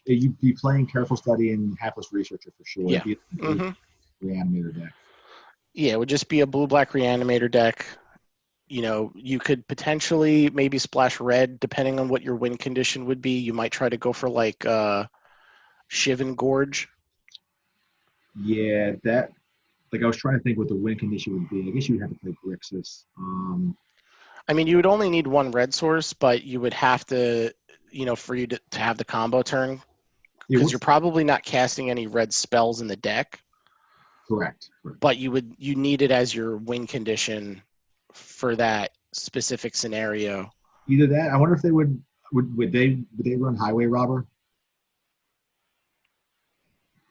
you'd be playing Careful Study and Hapless Researcher for sure. Yeah. Reanimator deck. Yeah, it would just be a blue-black Reanimator deck. You could potentially maybe splash red, depending on what your win condition would be. You might try to go for Shivan Gorge. Yeah, that. I was trying to think what the win condition would be. I guess you would have to play Grixis. You would only need 1 red source, but you would have to, for you to have the combo turn, because you're probably not casting any red spells in the deck. Correct. But you need it as your win condition for that specific scenario. Either that. I wonder if they would they run Highway Robber?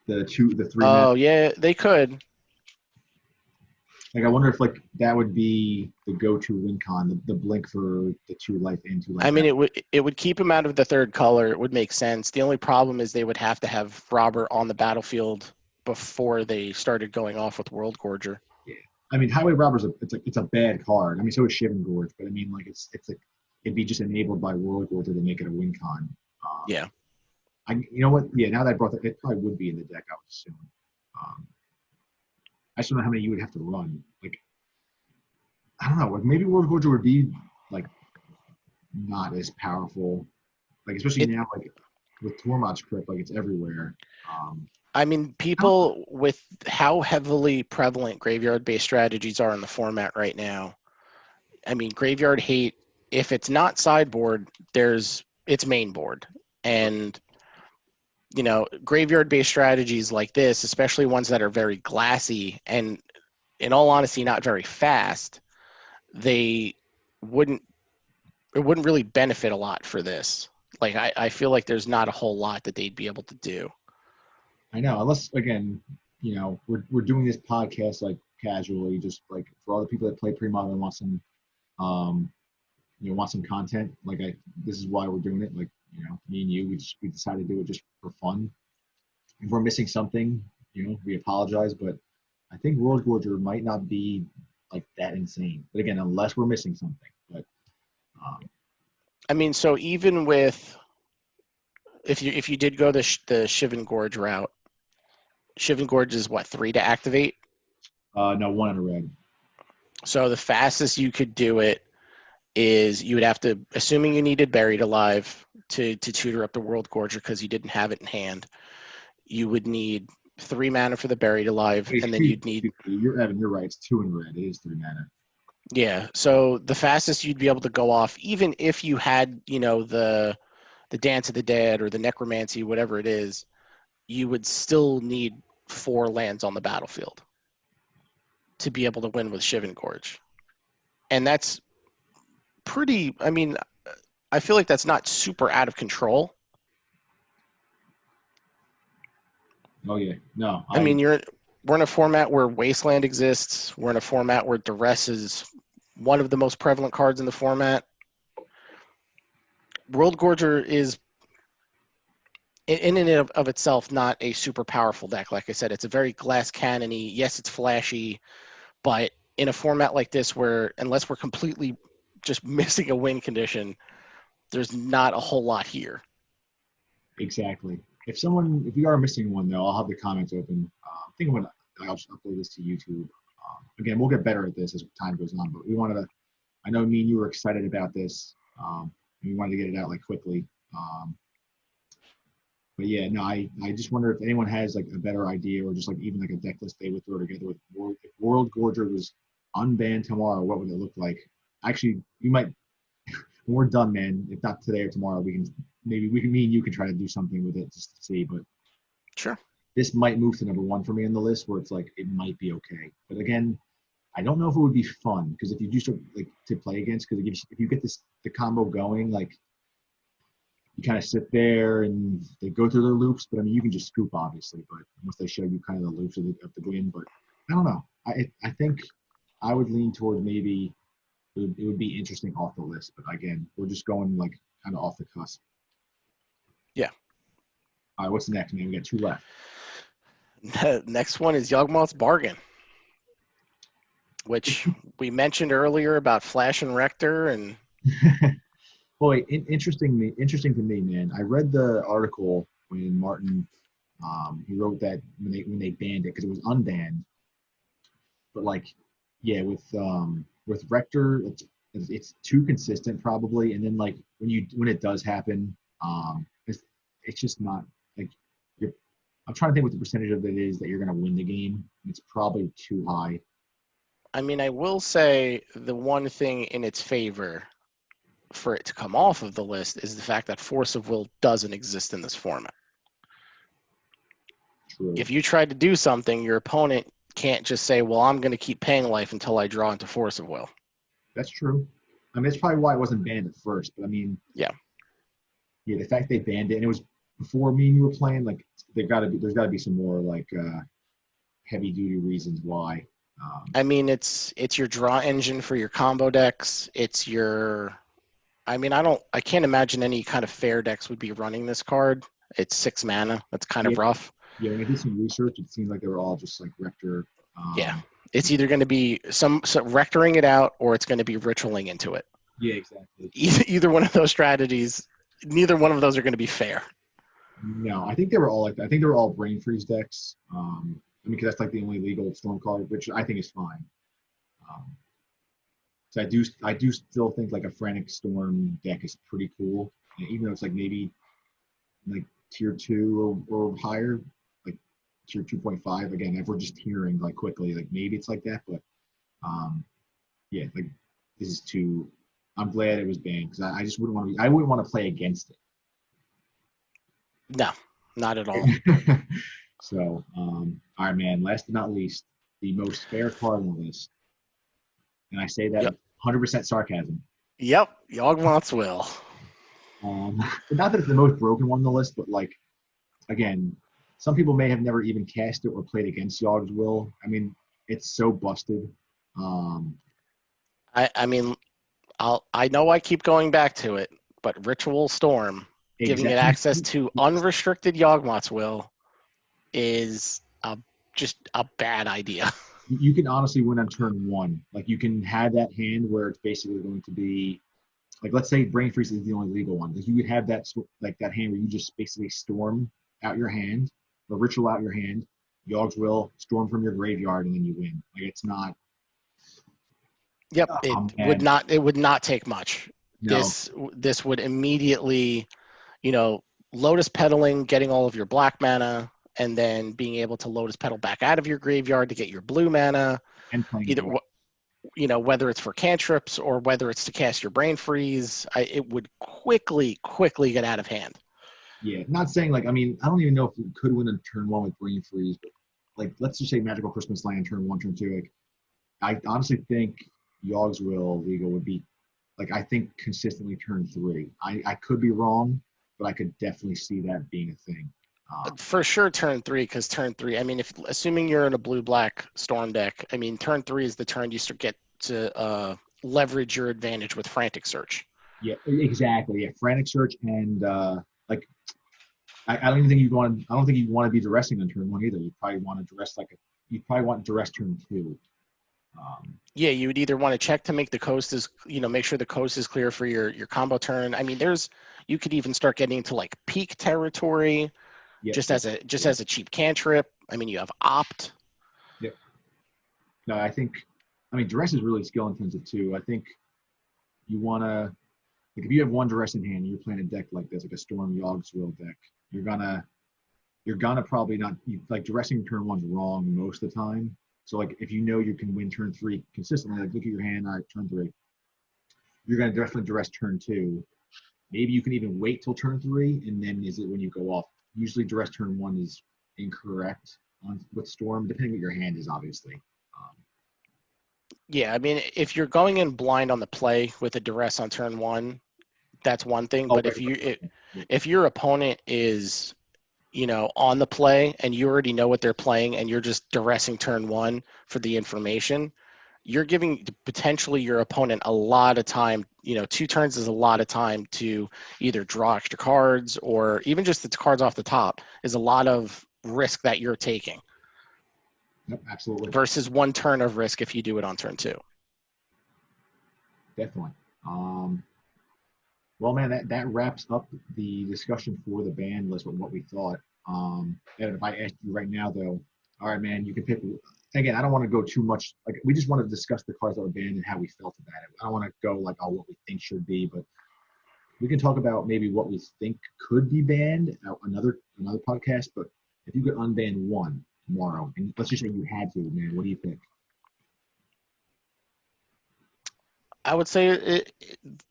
The 3. Oh yeah, they could. I wonder if that would be the go-to win con, the blink for the 2 life and 2 life. It would keep him out of the 3rd color. It would make sense. The only problem is they would have to have Robber on the battlefield before they started going off with World Gorger. Yeah, Highway Robber's it's a bad card. So is Shivan Gorge, but it'd be just enabled by World Gorger to make it a win con. Yeah. You know what? Yeah, now that I brought that, it probably would be in the deck, I would assume. I just don't know how many you would have to run. I don't know. Maybe World Gorger would be not as powerful. Especially now, with Tormod's Crypt, it's everywhere. I mean, people with how heavily prevalent graveyard-based strategies are in the format right now. I mean, graveyard hate, if it's not sideboard, it's main board. And, you know, graveyard-based strategies like this, especially ones that are very glassy and, in all honesty, not very fast, it wouldn't really benefit a lot for this. Like, I feel like there's not a whole lot that they'd be able to do. I know, unless, again, you know, we're doing this podcast like casually, just like for all the people that play Premodern and want some, want some content. Like this is why we're doing it. Like, you know, me and you, we decided to do it just for fun. If we're missing something, you know, we apologize, but I think World Gorger might not be like that insane. But again, unless we're missing something. But I mean, so even with if you did go the Shivan Gorge route, Shivan Gorge is what, 3 to activate? No, 1 in a red. So the fastest you could do it is you would have to, assuming you needed Buried Alive to tutor up the World Gorger because you didn't have it in hand, you would need 3 mana for the Buried Alive, and then you'd need. Evan, you're right. It's 2 in red. It is 3 mana. Yeah. So the fastest you'd be able to go off, even if you had, you know, the Dance of the Dead or the Necromancy, whatever it is, you would still need 4 lands on the battlefield to be able to win with Shivan Gorge. And that's pretty, I mean, I feel like that's not super out of control. Oh, yeah. No. I mean, we're in a format where Wasteland exists. We're in a format where Duress is one of the most prevalent cards in the format. World Gorger is, in and of itself, not a super powerful deck. Like I said, it's a very glass cannon-y. Yes, it's flashy, but in a format like this where, unless we're completely just missing a win condition, there's not a whole lot here. Exactly. If we are missing one, though, I'll have the comments open. I think I'll just upload this to YouTube. Again, we'll get better at this as time goes on, but we wanted to, I know me and you were excited about this. And we wanted to get it out like quickly. But yeah, no, I just wonder if anyone has like a better idea or just like even like a deck list they would throw together with if World Gorger was unbanned tomorrow, what would it look like? Actually, we might, when we're done, man, if not today or tomorrow, me and you can try to do something with it just to see. But sure, this might move to number 1 for me on the list where it's like it might be okay. But again, I don't know if it would be fun because if you do start like to play against, because if you get the combo going, like you kind of sit there and they go through their loops. But I mean, you can just scoop obviously, but once they show you kind of the loops of the win. But I don't know. I think I would lean toward maybe it would be interesting off the list. But again, we're just going like kind of off the cusp. Yeah. All right, what's the next, man? We got 2 left. The next one is Yogmot's Bargain, which we mentioned earlier about Flash and Rector and. Boy, interesting to me, man. I read the article when Martin he wrote that when they banned it because it was unbanned. But like, yeah, with Rector, it's too consistent probably, and then like when it does happen, it's just not like I'm trying to think what the percentage of it is that you're going to win the game. It's probably too high. I mean, I will say the one thing in its favor for it to come off of the list is the fact that Force of Will doesn't exist in this format. True. If you try to do something, your opponent can't just say, well, I'm going to keep paying life until I draw into Force of Will. That's true. I mean, that's probably why it wasn't banned at first. But I mean, yeah, the fact they banned it, and it was before me and you were playing, like there's got to be some more like heavy duty reasons why. I mean, it's your draw engine for your combo decks. It's your, I mean, I can't imagine any kind of fair decks would be running this card. It's 6 mana. That's kind of rough. Yeah, when I did some research, it seemed like they were all just like Rector. Yeah, it's either going to be some Rectoring it out, or it's going to be ritualing into it. Yeah, exactly. Either one of those strategies, neither one of those are going to be fair. No, I think they were all like that. I think they were all Brain Freeze decks. I mean, because that's like the only legal Storm card, which I think is fine. So I do still think like a Frantic Storm deck is pretty cool, even though it's like maybe like tier 2 or higher. Like tier 2.5. Again, if we're just hearing like quickly, like maybe it's like that, but yeah, like this is too. I'm glad it was banned because I just wouldn't want to be. I wouldn't want to play against it. No, not at all. So, all right, man. Last but not least, the most fair card on the list, and I say that Yep. 100% sarcasm. Yep, Yogmot's will. Not that it's the most broken one on the list, but like, again, some people may have never even cast it or played against Yog's will. I mean, it's so busted. I mean, I know I keep going back to it, but Ritual Storm, giving it access to unrestricted Yogmot's will is just a bad idea. You can honestly win on turn one. Like, you can have that hand where it's basically going to be, like, let's say Brain Freeze is the only legal one. Like, you could have that, like, that hand where you just basically storm out your hand, or ritual out your hand, Yog's will, storm from your graveyard, and then you win. Like, it's not. Yep, it would not take much. No. This would immediately, Lotus Pedaling, getting all of your black mana, and then being able to Lotus Pedal back out of your graveyard to get your blue mana. And either whether it's for cantrips or whether it's to cast your Brain Freeze, it would quickly get out of hand. Yeah, not saying like, I mean, I don't even know if we could win on turn one with Brain Freeze, but like, let's just say Magical Christmas Land turn one, turn two. Like, I honestly think Yog's Will legal would be, like, I think consistently turn three. I could be wrong, but I could definitely see that being a thing. For sure, turn three, because turn three, I mean, assuming you're in a blue-black Storm deck, I mean, turn three is the turn you get to leverage your advantage with Frantic Search. Yeah, exactly. Yeah, Frantic Search, and like, I don't even think you'd want. I don't think you'd want to be duressing on turn one either. You probably want to duress you probably want duress turn two. Yeah, you would either want to check to make the coast is, make sure the coast is clear for your combo turn. I mean, you could even start getting into like peak territory. Yep. Just as a cheap cantrip. I mean, you have Opt. Yep. No, I mean, duress is really skill intensive too. I think you want to, like, if you have one duress in hand and you're playing a deck like this, like a Storm Yog's Will deck, you're gonna probably not, like, duressing turn one's wrong most of the time. So, like, if you can win turn three consistently, like, look at your hand, all right, turn three, you're gonna definitely duress turn two. Maybe you can even wait till turn three, and then is it when you go off. Usually duress turn one is incorrect with Storm, depending what your hand is, obviously. Yeah, I mean, if you're going in blind on the play with a duress on turn one, that's one thing. But if your opponent is, on the play and you already know what they're playing and you're just duressing turn one for the information, you're giving potentially your opponent a lot of time. 2 turns is a lot of time to either draw extra cards, or even just the cards off the top is a lot of risk that you're taking. Yep, absolutely. Versus 1 turn of risk if you do it on turn 2. Definitely. Well, man, that wraps up the discussion for the ban list with what we thought. And if I asked you right now, though, all right, man, you can pick. Again, I don't want to go too much. Like, we just want to discuss the cards that were banned and how we felt about it. I don't want to go like, oh, what we think should be, but we can talk about maybe what we think could be banned. Another podcast. But if you could unban one tomorrow, and let's just say you had to, man, what do you pick? I would say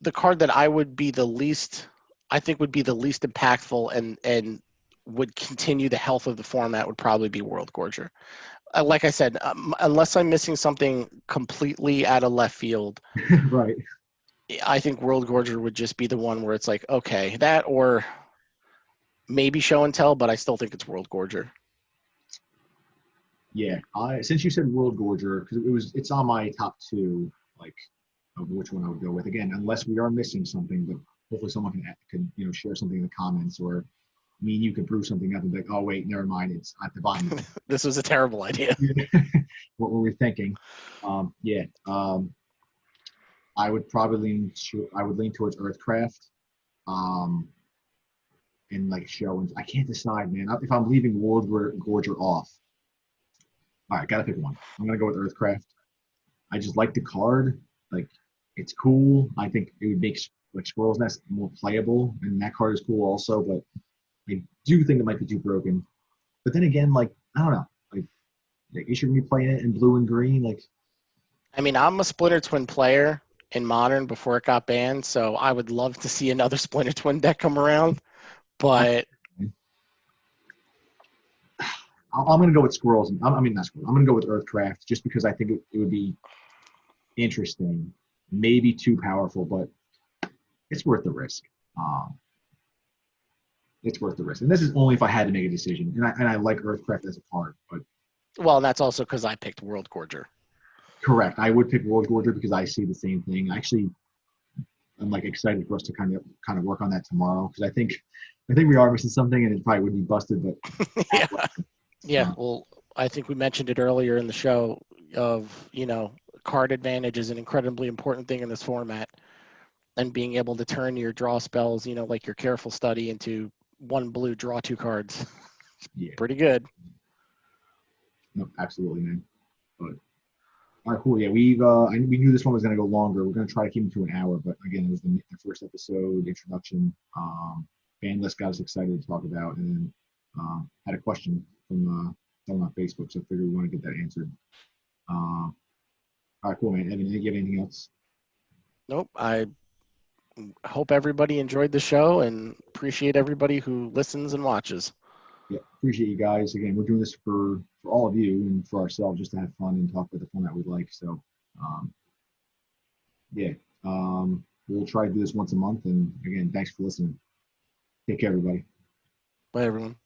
the card that I would be the least, I think would be the least impactful and would continue the health of the format would probably be World Gorger. Like I said, unless I'm missing something completely out of left field, right? I think World Gorger would just be the one where it's like, okay, that or maybe Show and Tell, but I still think it's World Gorger. Yeah, since you said World Gorger, because it's on my top 2, like, of which one I would go with. Again, unless we are missing something, but hopefully someone can share something in the comments, or me and you can prove something up and be like, oh wait, never mind, it's at the bottom. This was a terrible idea. What were we thinking? I would probably lean towards Earthcraft, and like Show and I can't decide, man. If I'm leaving World Gorger off. All right, gotta pick one. I'm gonna go with Earthcraft. I just like the card. Like, it's cool. I think it would make like Squirrel's Nest more playable, and that card is cool also. But I do think it might be too broken. But then again, like, I don't know. Like you should be playing it in blue and green. Like, I mean, I'm a Splinter Twin player in Modern before it got banned, so I would love to see another Splinter Twin deck come around. But I'm going to go with Squirrels. I mean, not Squirrels. I'm going to go with Earthcraft just because I think it would be interesting. Maybe too powerful, but it's worth the risk. It's worth the risk. And this is only if I had to make a decision. And I like Earthcraft as a card, but well, that's also because I picked World Gorger. correct. I would pick World Gorger because I see the same thing. Actually, I'm like excited for us to kind of work on that tomorrow because I think we are missing something and it probably would be busted, but Yeah. Yeah. Well, I think we mentioned it earlier in the show of, card advantage is an incredibly important thing in this format. And being able to turn your draw spells, like your Careful Study into 1 blue, draw 2 cards. yeah, Pretty good. no, absolutely, man. But all right, cool. Yeah, we knew this one was going to go longer. We're going to try to keep it to an hour, but again, it was the first episode introduction. Fan list got us excited to talk about, and then had a question from someone on Facebook, so I figured we want to get that answered. All right, cool, man. Evan, do you have anything else? Nope. I hope everybody enjoyed the show and appreciate everybody who listens and watches. Yeah, appreciate you guys. Again, we're doing this for all of you and for ourselves just to have fun and talk with the format we like. So, yeah, we'll try to do this once a month. And again, thanks for listening. Take care, everybody. Bye, everyone.